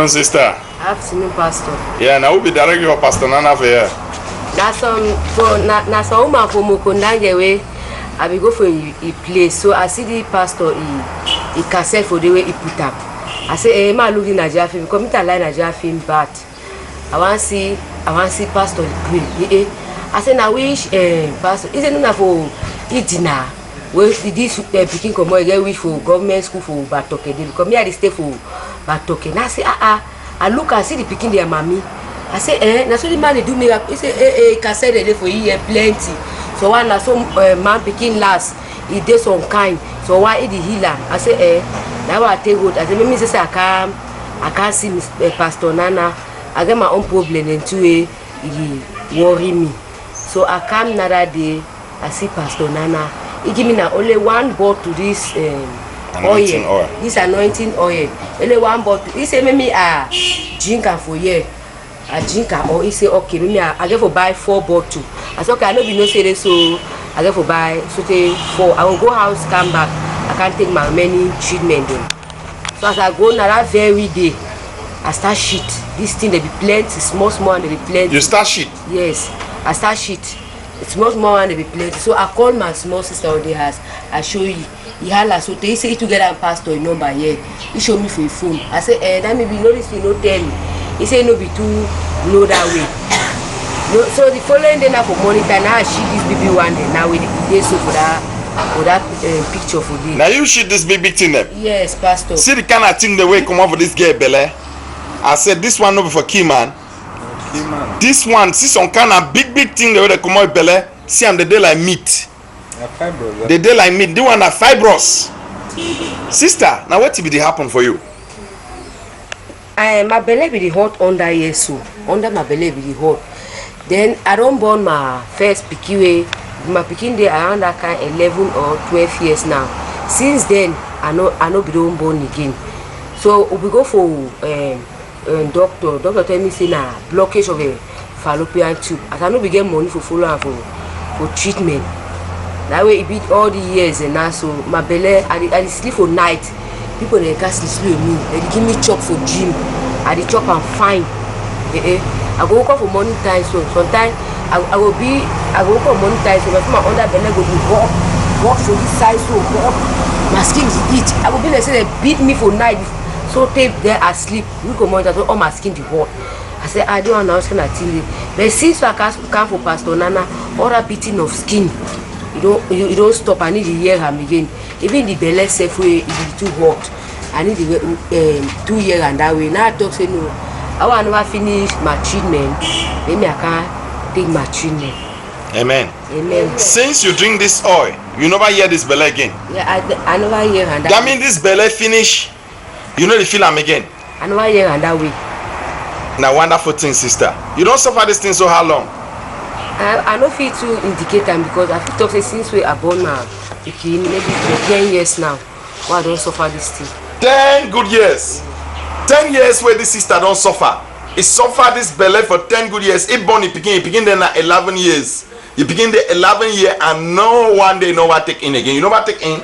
Sister. Afternoon, Pastor. Yeah, now we'll be directing your Pastor Nana for here. That's some woman for Mokondange way. I will go for a place. So I see the pastor he cassette for the way he put up. I say, hey, man, look in Nigeria film. Come to line Nigeria film, but I want to see Pastor Green. I say, now wish Pastor. Is it not for eat dinner? Well, this picking come on again. Wish for government school for Batoke. They come here. They stay for Batoke. Now I say, I look and see the picking their mommy. I say, that's what the man they do me. He say, cassette they for here plenty. So one na some man picking last. He did some kind. So why he the healer? I say, now I take good. I say, maybe say I can't see Pastor Nana. I get my own problem and two he worry me. So I come another day. I see Pastor Nana. He give me now only one bottle this Anointing oil. This anointing oil. Only one bottle. He say maybe drink for here. I drink or he say okay. Maybe I get for buy 4 bottles. I say okay. I know be no say so. I get for buy so say 4. I will go house come back. I can't take my many treatment then. So as I go now that very day, I start shit. This thing they be plenty, small and they be plenty. You start shit? Yes, I start shit. It's small and they be plenty. So I call my small sister on the house. I show you. He holla so they say together and pastor a number here. He show me for a phone. I say, that maybe you know this thing, no tell me. He say no be too low that way. No, so the following day now for monitor now I shit this baby one day. Now we dey so for that picture for this. Now you shit this baby thing them? Yes, pastor. See the kind of thing the way come out for this girl Bele. I said this one no be for key man. This one, see some kind of big thing the way they come out Bele. See I'm the day like meat. The day like meat. The one are fibrous. Sister, now what will happen for you? My belly be the hot under here so. Under my belly be the hot. Then I don't born my first pikin. My pikin there around that kind 11 or 12 years now. Since then I know be don't born again. So we go for doctor. Doctor tell me say na blockage of a fallopian tube. As I know we get money for follow and for treatment. That way it beat all the years and now so my belly I sleep for night. People they can't sleep with me. They give me chop for gym. I dey chop and fine. I go work for morning time so sometimes I go work for morning time so my under belly go be walk for this side so walk. My skin is itch. I go be like say they beat me for night. So tape there I sleep. We go monitor so all my skin the hot. I say I don't know how to but since I come for Pastor Nana, all that beating of skin, you don't stop. I need to hear him again. Even the belly self way is too hot. I need to 2 years and that way. Now I talk say no. I want never finish my treatment. Maybe I can't take my treatment. Amen. Amen. Since you drink this oil, you never hear this belly again. Yeah, I never hear and that means this belly finish. You know the feel am again. I never hear and that way. Now wonderful thing, sister. You don't suffer this thing so how long? I don't feel to indicate them because I feel talk say since we are born now, maybe 10 years now. Why I don't suffer this thing? 10 good years. 10 years where this sister don't suffer. He suffer this belly for 10 good years. He born he begin then 11 years. He begin the 11 year and no one day no what take in again. You know what take in?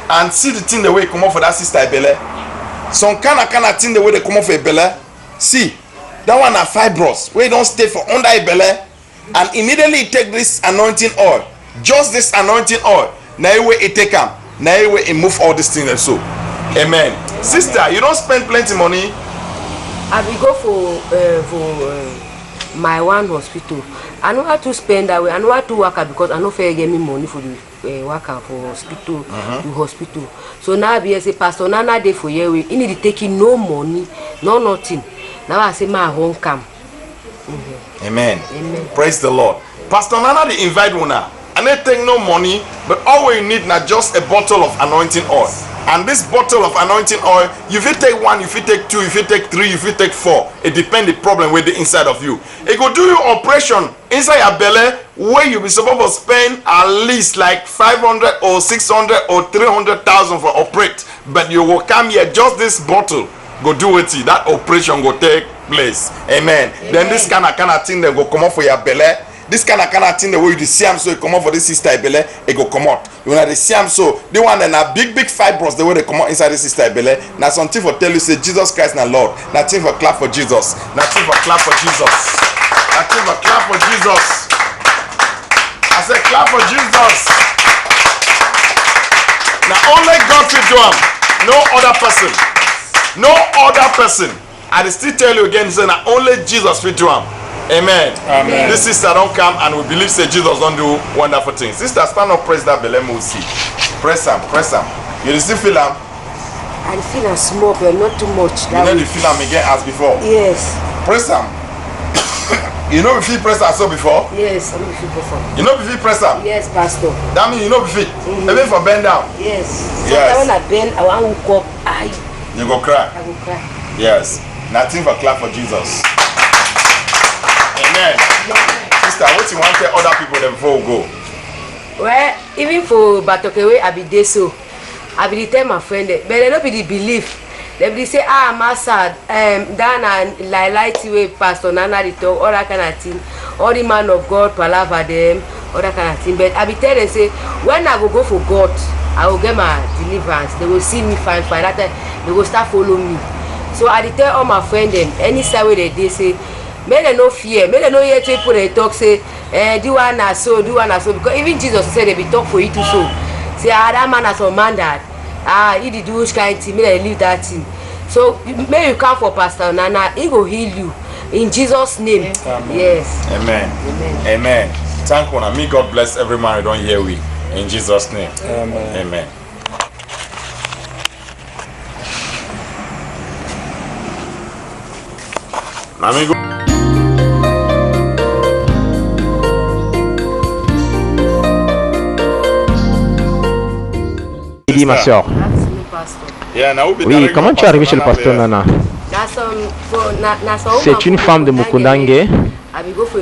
And see the thing the way come off for that sister belly. Some kind of thing the way they come off a belly. See, that one are fibrous. Where you don't stay for under a belly. And immediately take this anointing oil. Just this anointing oil. Now you way it take them. Now you way it move all these things and so. Amen. Sister, you don't spend plenty money. I will go for my one hospital. I know how to spend that way. I know how to work because I know fair get me money for the worker for hospital to hospital. So now I be say Pastor Nana day for year we need to take in no money, no nothing. Now I say my home come. Amen. Amen. Praise the Lord. Pastor Nana they invite one now. And they take no money, but all we need now just a bottle of anointing oil. And this bottle of anointing oil, if you take 1, if you take 2, if you take 3, if you take 4, it depends the problem with the inside of you. It go do your operation inside your belly where you be supposed to spend at least like 500 or 600 or 300,000 for operate. But you will come here, just this bottle, go do it. That operation go take place. Amen. Then this kind of thing they go come up for your belly. this kind of thing, the way you see them, so it come out for this sister belly, it go come out. You know, they see them, so they want a big fibros, the way they come out inside the sister belly. Now, something for tell you, say Jesus Christ, now Lord. Nothing for clap for Jesus. Nothing for clap for Jesus. Nothing for clap for Jesus. I said, clap for Jesus. Now, only God will do them. No other person. No other person. I still tell you again, say, now only Jesus will do them. Amen. Amen. This sister don't come and we believe say Jesus don't do wonderful things. Sister, stand up, press that belly, we'll see. Press him, press him. You still feel him? I feel him small, but not too much. You know you feel him again as before? Yes. Press him. You know if you press him so before? Yes, I know if you before. You know if you press him? Yes, Pastor. That means you know if you even for bend down? Yes. Yes. When I bend, I want to walk up. You go cry? I go cry. Yes. Nothing for clap for Jesus. Amen. Sister, what you want to tell other people before we go? Well, even for Batokewe, I be there so. I be tell my friend, but they don't be the belief. They be say, Master, Dana, like way Pastor Nana, the talk, all that kind of thing. All the man of God, palaver them, all that kind of thing. But I be tell them, say, when I go for God, I will get my deliverance. They will see me fine. That time, they will start following me. So I tell all my friends, them, any side where they say, may they no fear, may they no hear people they talk, say, do one as so, do one as so. Because even Jesus said they be talk for you to so. Say, that man has a man that, he did do which kind of thing, may they leave that thing. So, may you come for Pastor Nana, he will heal you. In Jesus' name. Amen. Yes. Amen. Amen. Amen. Thank you. May God bless every man who don't hear we. In Jesus' name. Amen. Amen. Amigo. Dis ma soeur. Oui, comment tu es arrivé chez le pasteur Nana? C'est une femme de Mukundange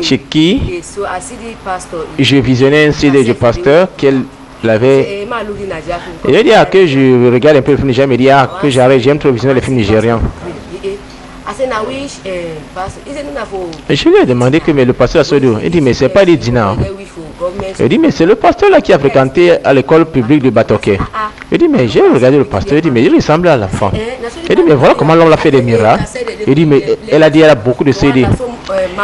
chez qui je visionnais un CD du pasteur qu'elle avait. Et je dis que je regarde un peu le film nigérien, mais dit que j'aime trop visionner les films nigériens. Je lui ai demandé que mais le pasteur Asodou, il dit mais c'est pas les dinars. Il dit mais c'est le pasteur là qui a fréquenté à l'école publique de Batoke. Il dit mais j'ai regardé le pasteur, il dit mais il ressemble à l'enfant. Il dit mais voilà comment l'homme a fait des miracles. Il dit mais elle a dit elle a beaucoup de CD.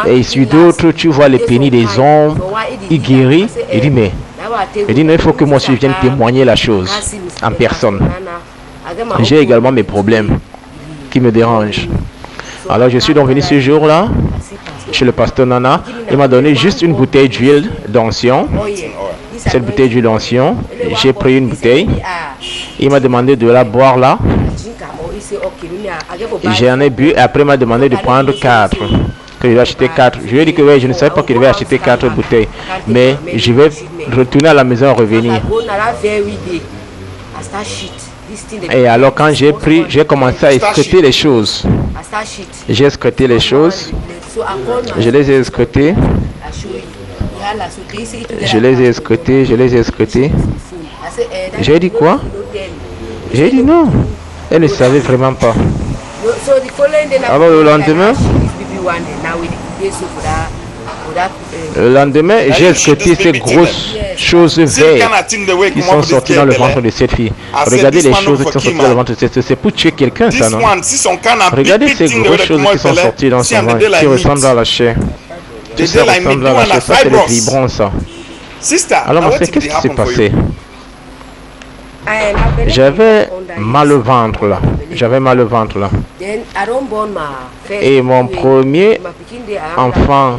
Et sur d'autres tu vois les pénis des hommes, il guérit. Il dit mais non, il faut que moi aussi je vienne témoigner la chose en personne. J'ai également mes problèmes qui me dérangent. Alors je suis donc venu ce jour-là chez le pasteur Nana. Il m'a donné juste une bouteille d'huile d'onction. Cette bouteille d'huile d'onction, j'ai pris une bouteille. Il m'a demandé de la boire là. J'en ai bu et après il m'a demandé de prendre 4. Que je vais acheter 4. Je lui ai dit que oui, je ne savais pas qu'il devait acheter 4 bouteilles. Mais je vais retourner à la maison et revenir. Et alors quand j'ai pris, j'ai commencé à escruter les choses. J'ai escruté les choses. Je les ai escrutées. Je les ai escrutées, je les ai escrutées. J'ai dit quoi? J'ai dit non. Elle ne savait vraiment pas. Alors le lendemain, j'ai escruté ces grosses choses vertes qui sont sorties dans le ventre de cette fille. Regardez les choses qui sont sorties dans le ventre de cette fille. C'est pour tuer quelqu'un, ça, non? Regardez ces grosses choses qui sont sorties dans son ventre, qui ressemblent à la chair. Tout ça ressemble à la chair. Ça, c'est le vibrant, ça. Alors, ma soeur, qu'est-ce qui s'est passé? J'avais mal au ventre là. J'avais mal au ventre là. Et mon premier enfant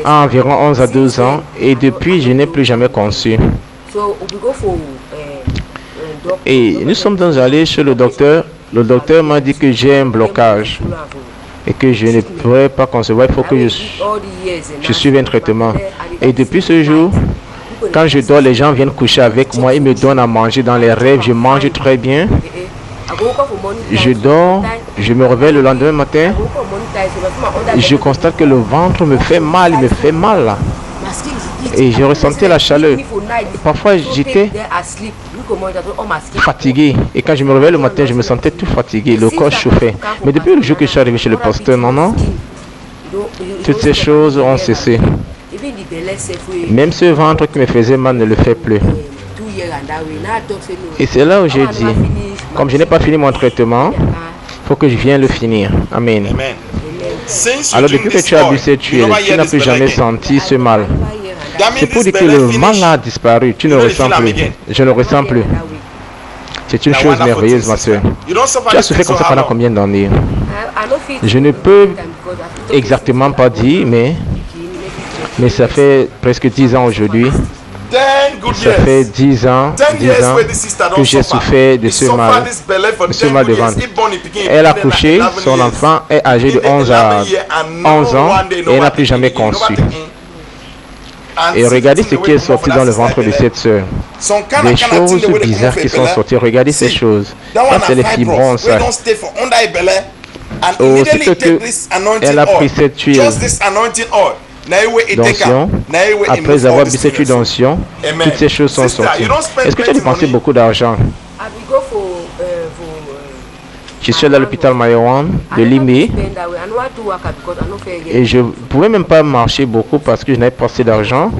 a environ 11 à 12 ans. Et depuis, je n'ai plus jamais conçu. Et nous sommes donc allés chez le docteur. Le docteur m'a dit que j'ai un blocage et que je ne pourrais pas concevoir. Il faut que je suive un traitement. Et depuis ce jour, quand je dors, les gens viennent coucher avec moi. Ils me donnent à manger dans les rêves. Je mange très bien. Je dors. Je me réveille le lendemain matin. Je constate que le ventre me fait mal. Il me fait mal là. Et je ressentais la chaleur. Parfois, j'étais fatigué. Et quand je me réveille le matin, je me sentais tout fatigué. Le corps chauffait. Mais depuis le jour que je suis arrivé chez le pasteur, non, toutes ces choses ont cessé. Même ce ventre qui me faisait mal ne le fait plus. Et c'est là où j'ai dit, comme je n'ai pas fini mon traitement, il faut que je vienne le finir. Amen. Alors depuis que tu as bu cette huile, tu n'as plus jamais senti ce mal. C'est pour dire que le mal a disparu. Tu ne ressens plus. Je ne ressens plus. C'est une chose merveilleuse, ma soeur. Tu as souffert comme ça pendant combien d'années? Je ne peux exactement pas dire, mais ça fait presque 10 ans aujourd'hui. Ça fait 10 ans que j'ai souffert de ce mal de ventre. Elle a couché, son enfant est âgé de 11 ans et elle n'a plus jamais conçu. Et regardez ce qui est sorti dans le ventre de cette sœur. Des choses bizarres qui sont sorties. Regardez ces choses. Ça, c'est les fibromes, ça. Aussitôt qu'elle a pris cette huile d'onction, après avoir bu cette huile d'onction, toutes ces choses sont sorties. Est-ce que tu as dépensé beaucoup d'argent? Je suis allé à l'hôpital Mayowan de Limé et je ne pouvais même pas marcher beaucoup parce que je n'avais pas assez d'argent.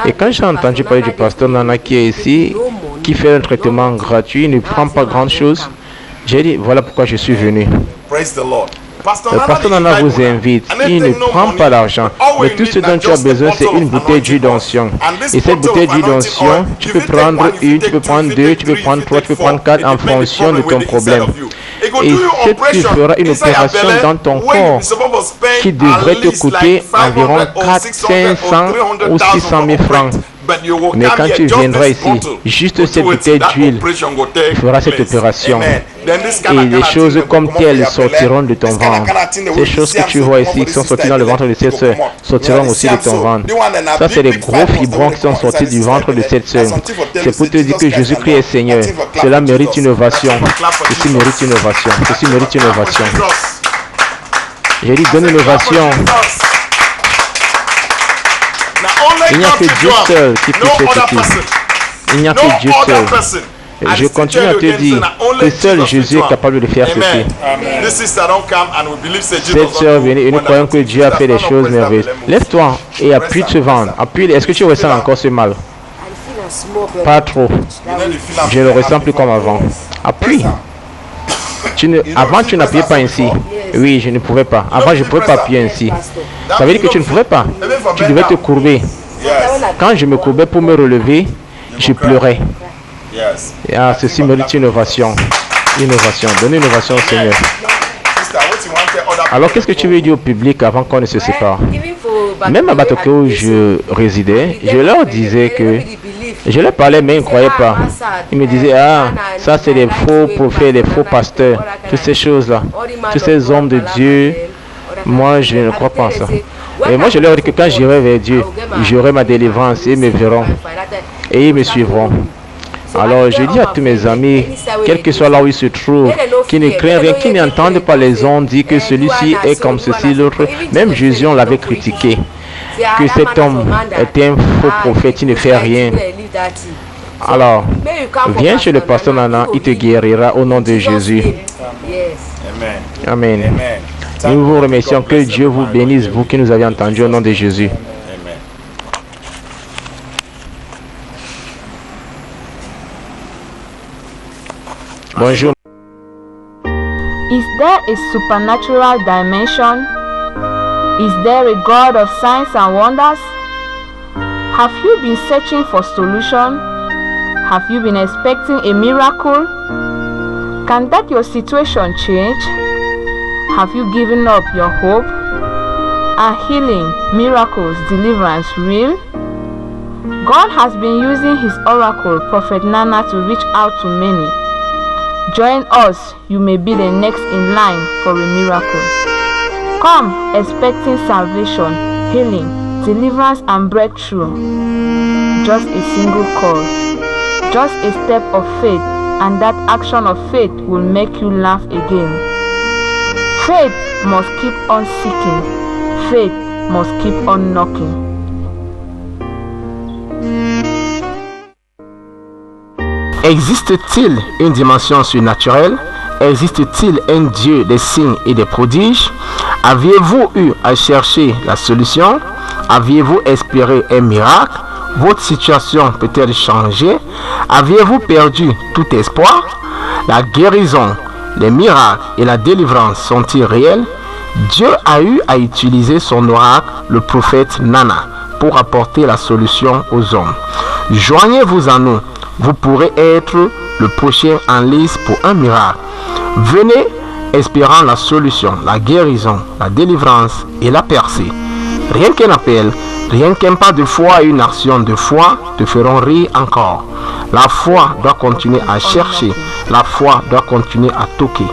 Et quand j'ai entendu parler du pasteur Nana qui est ici, qui fait un traitement gratuit, il ne prend pas grand chose, j'ai dit voilà pourquoi je suis venu. Le pasteur Nana vous invite, il ne prend pas l'argent, mais tout ce dont tu as besoin c'est une bouteille d'huile d'onction. Et cette bouteille d'huile d'onction, tu peux prendre une, tu peux prendre deux, tu peux prendre trois, tu peux prendre quatre en fonction de ton problème. Et cette tu feras une opération dans ton corps qui devrait te coûter environ 400, 500 ou 600 000 francs. Mais quand tu viendras ici, juste cette bouteille d'huile fera cette opération. Et des choses comme telles sortiront de ton ventre. Ces choses que tu vois ici qui sont sorties dans le ventre de cette soeur sortiront aussi de ton ventre. Ça, c'est les gros fibromes qui sont sortis du ventre de cette soeur. C'est pour te dire que Jésus-Christ est Seigneur. Cela mérite innovation. Ceci mérite innovation. Ceci mérite innovation. J'ai dit donne innovation. Il n'y a que Dieu seul qui peut faire ceci. Il n'y a que Dieu seul. Je continue à te dire que seul Jésus est capable de faire ceci. Cette soeur est venue et nous croyons que Dieu a fait des choses merveilleuses. Lève-toi et appuie ce ventre. Appuie. Est-ce que tu ressens encore ce mal? Pas trop. Je ne le ressens plus comme avant. Appuie. Avant, tu n'appuyais pas ainsi. Oui, je ne pouvais pas. Avant, je ne pouvais pas appuyer ainsi. Ça veut dire que tu ne pouvais pas. Tu devais te courber. Quand je me courbais pour me relever, je pleurais. Ah, ceci mérite innovation. Innovation. Donne innovation au Seigneur. Alors, qu'est-ce que tu veux dire au public avant qu'on ne se sépare? Même à Batoke où je résidais, je leur disais que je leur parlais, mais ils ne croyaient pas. Ils me disaient, ah, ça c'est des faux prophètes, des faux pasteurs, toutes ces choses-là, tous ces hommes de Dieu. Moi, je ne crois pas en ça. Et moi, je leur dis que quand j'irai vers Dieu, j'aurai ma délivrance et ils me verront. Et ils me suivront. Alors, je dis à tous mes amis, quel que soit là où ils se trouvent, qui ne craignent rien, qui n'entendent pas les ondes, dit que celui-ci est comme ceci, l'autre. Même Jésus, on l'avait critiqué. Que cet homme est un faux prophète, il ne fait rien. Alors, viens chez le pasteur Nana, il te guérira au nom de Jésus. Amen. Nous vous remercions, que Dieu vous bénisse, vous qui nous avez entendus au nom de Jésus. Bonjour. Is there a supernatural dimension? Is there a God of signs and wonders? Have you been searching for solution? Have you been expecting a miracle? Can that your situation change? Have you given up your hope? Are healing, miracles, deliverance real? God has been using his oracle, Prophet Nana, to reach out to many. Join us, you may be the next in line for a miracle. Come expecting salvation, healing, deliverance and breakthrough. Just a single call, just a step of faith, and that action of faith will make you laugh again. Faith must keep on seeking. Faith must keep on knocking. Existe-t-il une dimension surnaturelle? Existe-t-il un Dieu des signes et des prodiges? Aviez-vous eu à chercher la solution? Aviez-vous espéré un miracle? Votre situation peut-elle changer? Aviez-vous perdu tout espoir? La guérison, les miracles et la délivrance sont-ils réels? Dieu a eu à utiliser son oracle, le prophète Nana, pour apporter la solution aux hommes. Joignez-vous à nous. Vous pourrez être le prochain en lice pour un miracle. Venez espérant la solution, la guérison, la délivrance et la percée. Rien qu'un appel, rien qu'un pas de foi et une action de foi te feront rire encore. La foi doit continuer à chercher, la foi doit continuer à toquer.